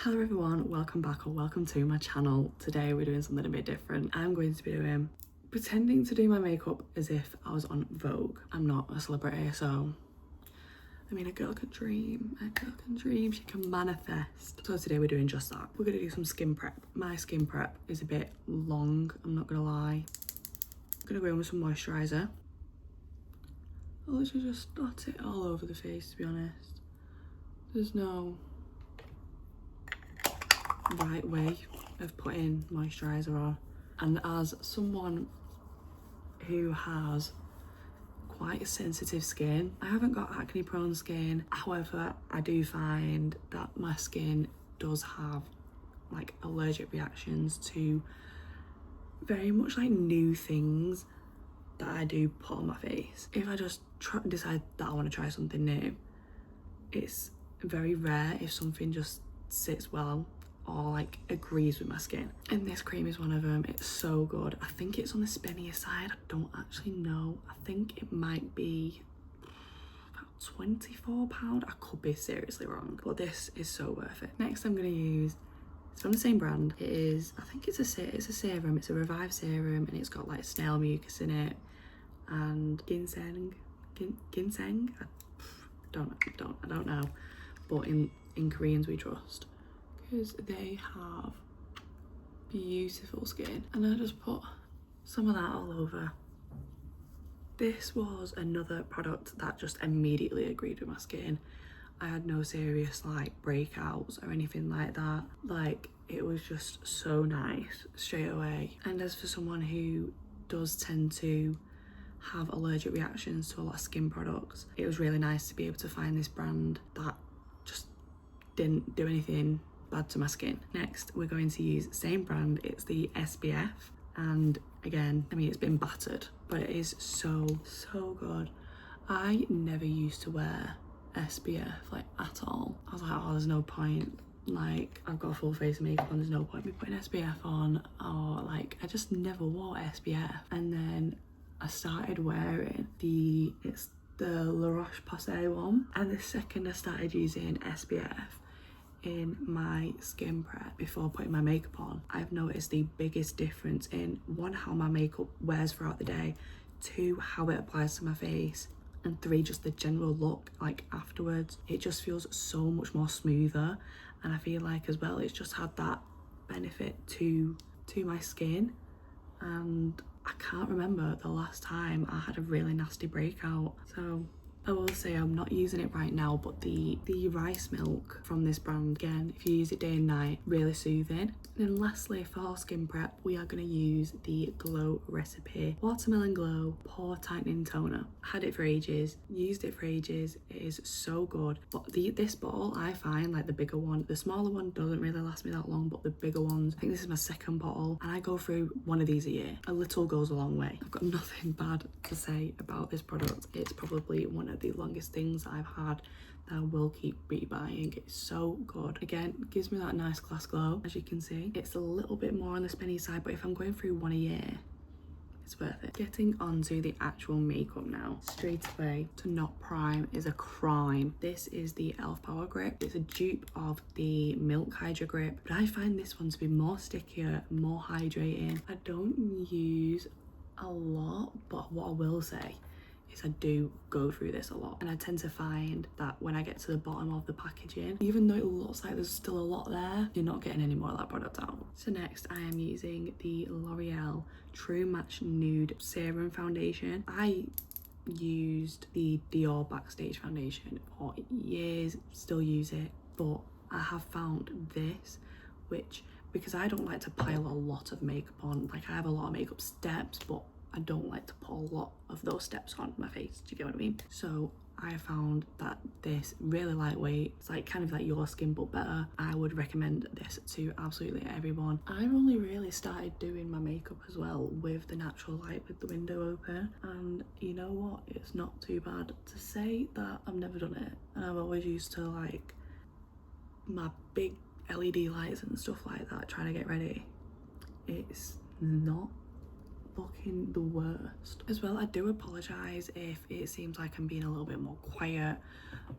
Hello everyone, welcome back or welcome to my channel. Today we're doing something a bit different. I'm going to be pretending to do my makeup as if I was on Vogue. I'm not a celebrity, so I mean, a girl can dream, she can manifest. So today we're doing just that. We're gonna do some skin prep. My skin prep is a bit long, I'm not gonna lie. I'm gonna go in with some moisturiser. I'll literally just dot it all over the face, to be honest. There's no right way of putting moisturiser on, and as someone who has quite a sensitive skin, I haven't got acne prone skin, however I do find that my skin does have like allergic reactions to very much like new things that I do put on my face. If I just decide that I want to try something new, it's very rare if something just sits well or like agrees with my skin, and this cream is one of them. It's so good. I think it's on the spennier side, I don't actually know. I think it might be about £24. I could be seriously wrong, but this is so worth it. Next I'm going to use, it's from the same brand. It is, I think it's a serum. It's a Revive serum, and it's got like snail mucus in it and ginseng. I don't know, but in Koreans we trust, because they have beautiful skin. And I just put some of that all over. This was another product that just immediately agreed with my skin. I had no serious like breakouts or anything like that. Like, it was just so nice straight away. And as for someone who does tend to have allergic reactions to a lot of skin products, it was really nice to be able to find this brand that just didn't do anything bad to my skin. Next we're going to use the same brand. It's the SPF, and again, I mean, it's been battered, but it is so good. I never used to wear SPF like at all. I was like, oh, there's no point, like I've got a full face of makeup on, there's no point me putting SPF on, or like I just never wore SPF. And then I started wearing the La Roche-Posay one, and the second I started using SPF in my skin prep before putting my makeup on, I've noticed the biggest difference in, one, how my makeup wears throughout the day, two, how it applies to my face, and three, just the general look like afterwards. It just feels so much more smoother, and I feel like as well it's just had that benefit to my skin. And I can't remember the last time I had a really nasty breakout. So I will say I'm not using it right now, but the rice milk from this brand, again, if you use it day and night, really soothing. And then lastly, for our skin prep, we are going to use the Glow Recipe Watermelon Glow Pore Tightening Toner. I had it for ages, used it for ages, it is so good. But this bottle, I find, like the bigger one, the smaller one doesn't really last me that long, but the bigger ones, I think this is my second bottle, and I go through one of these a year. A little goes a long way. I've got nothing bad to say about this product. It's probably one of the longest things I've had that I will keep rebuying. It's so good. Again, it gives me that nice glass glow. As you can see, it's a little bit more on the spenny side, but if I'm going through one a year, it's worth it. Getting onto the actual makeup now. Straight away, to not prime is a crime. This is the e.l.f. Power Grip. It's a dupe of the Milk Hydra Grip, but I find this one to be more stickier, more hydrating. I don't use a lot, but what I will say is I do go through this a lot, and I tend to find that when I get to the bottom of the packaging, even though it looks like there's still a lot there, you're not getting any more of that product out. So next I am using the L'Oreal True Match Nude Serum Foundation. I used the Dior Backstage foundation for years, still use it, but I have found this, which, because I don't like to pile a lot of makeup on, like I have a lot of makeup steps, but I don't like to put a lot of those steps on my face, do you get what I mean? So I found that this really lightweight, it's like kind of like your skin but better. I would recommend this to absolutely everyone. I've only really started doing my makeup as well with the natural light with the window open, and you know what, it's not too bad. To say that I've never done it, and I've always used to like my big LED lights and stuff like that trying to get ready, it's not looking the worst. As well, I do apologise if it seems like I'm being a little bit more quiet,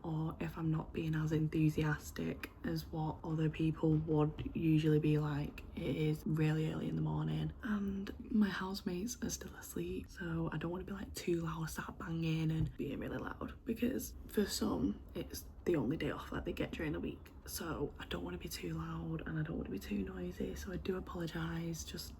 or if I'm not being as enthusiastic as what other people would usually be like. It is really early in the morning and my housemates are still asleep, so I don't want to be like too loud, start banging and being really loud, because for some it's the only day off that they get during the week, so I don't want to be too loud and I don't want to be too noisy. So I do apologise. Just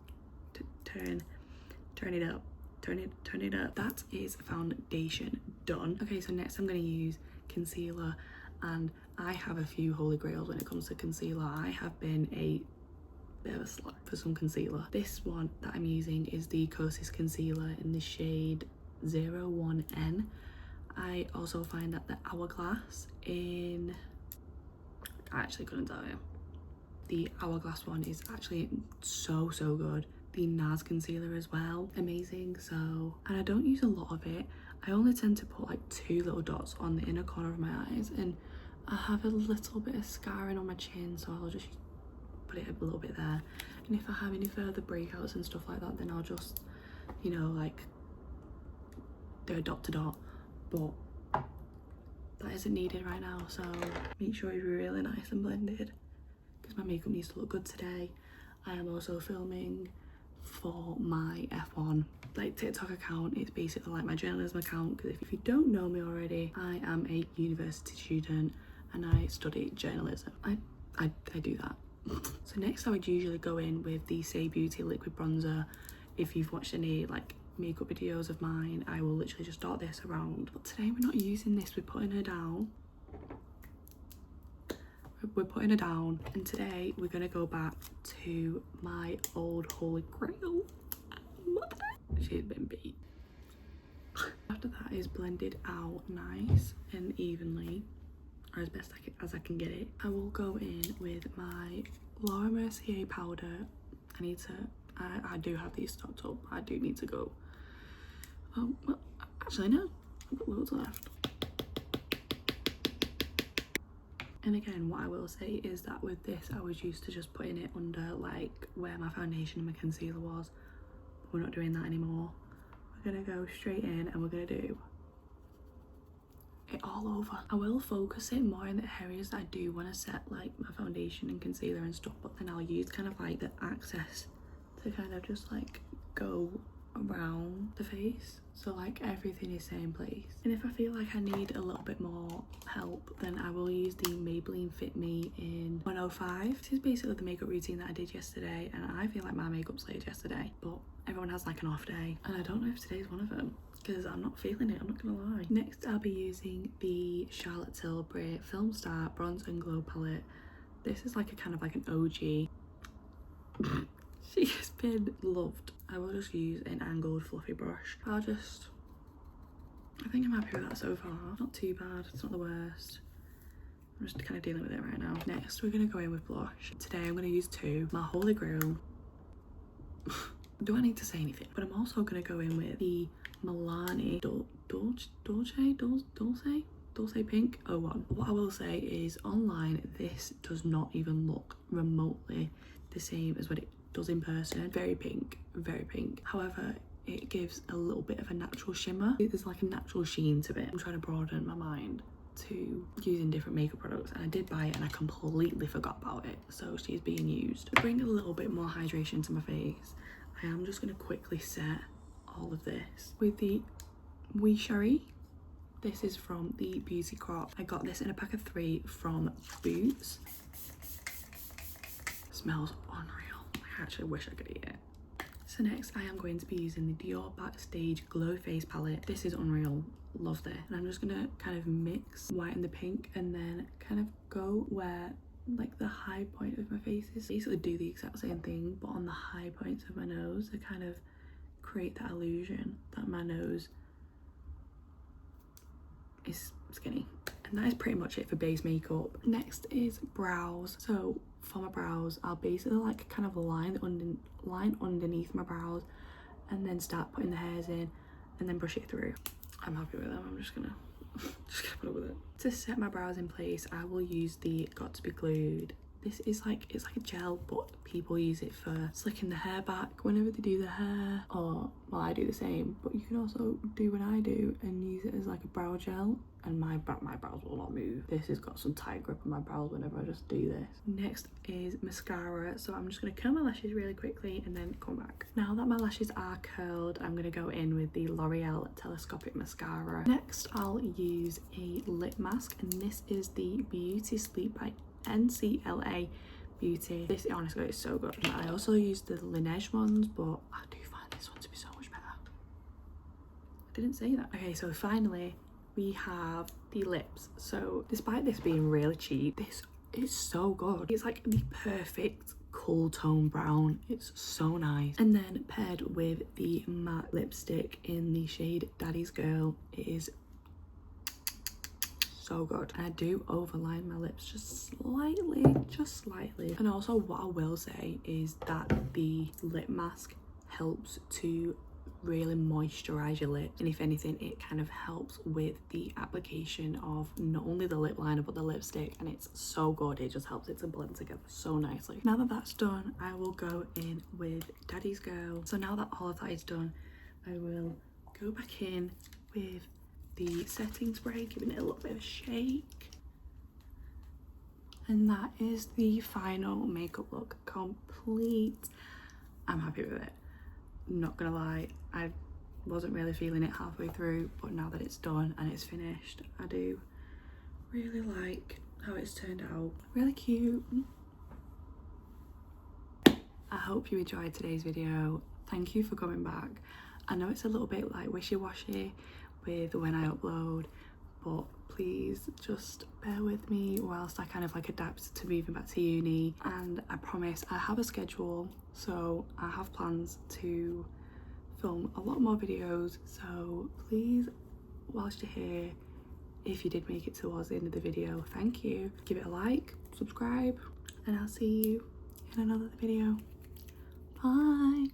turn it up, turn it up. That is foundation done. Okay, so next I'm going to use concealer, and I have a few holy grails when it comes to concealer. I have been a bit of a slut for some concealer. This one that I'm using is the Kosas concealer in the shade 01N. I also find that the Hourglass in, I actually couldn't tell you. The Hourglass one is actually so good. The NARS concealer as well, amazing. So, and I don't use a lot of it. I only tend to put like 2 little dots on the inner corner of my eyes, and I have a little bit of scarring on my chin, so I'll just put it a little bit there. And if I have any further breakouts and stuff like that, then I'll just, you know, like do a dot to dot, but that isn't needed right now. So make sure you're really nice and blended, because my makeup needs to look good today. I am also filming for my F1 like TikTok account. It's basically like my journalism account, because if you don't know me already, I am a university student and I study journalism. I do that. So next I would usually go in with the Say Beauty liquid bronzer. If you've watched any like makeup videos of mine, I will literally just dot this around, but today we're not using this. We're putting her down, and today we're gonna go back to my old holy grail. She's been beat. After that is blended out nice and evenly, or as best as I can get it. I will go in with my Laura Mercier powder. I do have these stocked up. I do need to go. Well, actually no, I've got loads left. And again, what I will say is that with this, I was used to just putting it under like where my foundation and my concealer was. We're not doing that anymore. We're gonna go straight in and we're gonna do it all over. I will focus it more in the areas that I do want to set like my foundation and concealer and stuff, but then I'll use kind of like the access to kind of just like go around the face, so like everything is same place. And if I feel like I need a little bit more help, then I will use the Maybelline Fit Me in 105. This is basically the makeup routine that I did yesterday, and I feel like my makeup slayed yesterday, but everyone has like an off day, and I don't know if today's one of them, because I'm not feeling it, I'm not gonna lie. Next I'll be using the Charlotte Tilbury Film Star Bronze and Glow palette. This is like a kind of like an OG. She has been loved. I will just use an angled fluffy brush. I think I'm happy with that so far. Not too bad, it's not the worst. I'm just kind of dealing with it right now. Next we're gonna go in with blush. Today I'm gonna use 2, my holy grail. Do I need to say anything? But I'm also gonna go in with the Milani Dulce Pink 01. What I will say is online this does not even look remotely the same as what it does in person. Very pink, very pink. However, it gives a little bit of a natural shimmer. There's like a natural sheen to it. I'm trying to broaden my mind to using different makeup products, and I did buy it and I completely forgot about it, so she's being used. To bring a little bit more hydration to my face, I am just going to quickly set all of this with the Wee Sherry. This is from the Beauty Crop. I got this in a pack of 3 from Boots. Smells unreal. I actually wish I could eat it. So next I am going to be using the Dior Backstage Glow Face palette. This is unreal, love this. And I'm just gonna kind of mix white and the pink, and then kind of go where like the high point of my face is. Basically do the exact same thing, but on the high points of my nose to kind of create that illusion that my nose is skinny. And that is pretty much it for base makeup. Next is brows. So for my brows, I'll basically like kind of line underneath my brows and then start putting the hairs in and then brush it through. I'm happy with them. I'm just gonna put up with it. To set my brows in place, I will use the Got To Be Glued, This is like, it's like a gel, but people use it for slicking the hair back whenever they do the hair, or, well, I do the same, but you can also do what I do and use it as like a brow gel, and my brows will not move. This has got some tight grip on my brows whenever I just do this. Next is mascara, so I'm just going to curl my lashes really quickly and then come back. Now that my lashes are curled, I'm going to go in with the L'Oreal Telescopic Mascara. Next, I'll use a lip mask, and this is the Beauty Sleep by NCLA Beauty. This honestly is so good. I also use the Laneige ones, but I do find this one to be so much better. I didn't say that. Okay, so finally we have the lips. So despite this being really cheap, this is so good. It's like the perfect cool tone brown. It's so nice. And then paired with the matte lipstick in the shade Daddy's Girl, it is so good. And I do overline my lips just slightly. And also what I will say is that the lip mask helps to really moisturize your lips, and if anything it kind of helps with the application of not only the lip liner but the lipstick, and it's so good. It just helps it to blend together so nicely. Now that that's done, I will go in with Daddy's Girl. So now that all of that is done, I will go back in with the setting spray, giving it a little bit of a shake, and that is the final makeup look complete. I'm happy with it, not gonna lie. I wasn't really feeling it halfway through, but now that it's done and it's finished, I do really like how it's turned out. Really cute. I hope you enjoyed today's video. Thank you for coming back. I know it's a little bit like wishy-washy with when I upload, but please just bear with me whilst I kind of like adapt to moving back to uni. And I promise I have a schedule, so I have plans to film a lot more videos. So please, whilst you're here, if you did make it towards the end of the video, thank you. Give it a like, subscribe, and I'll see you in another video. Bye.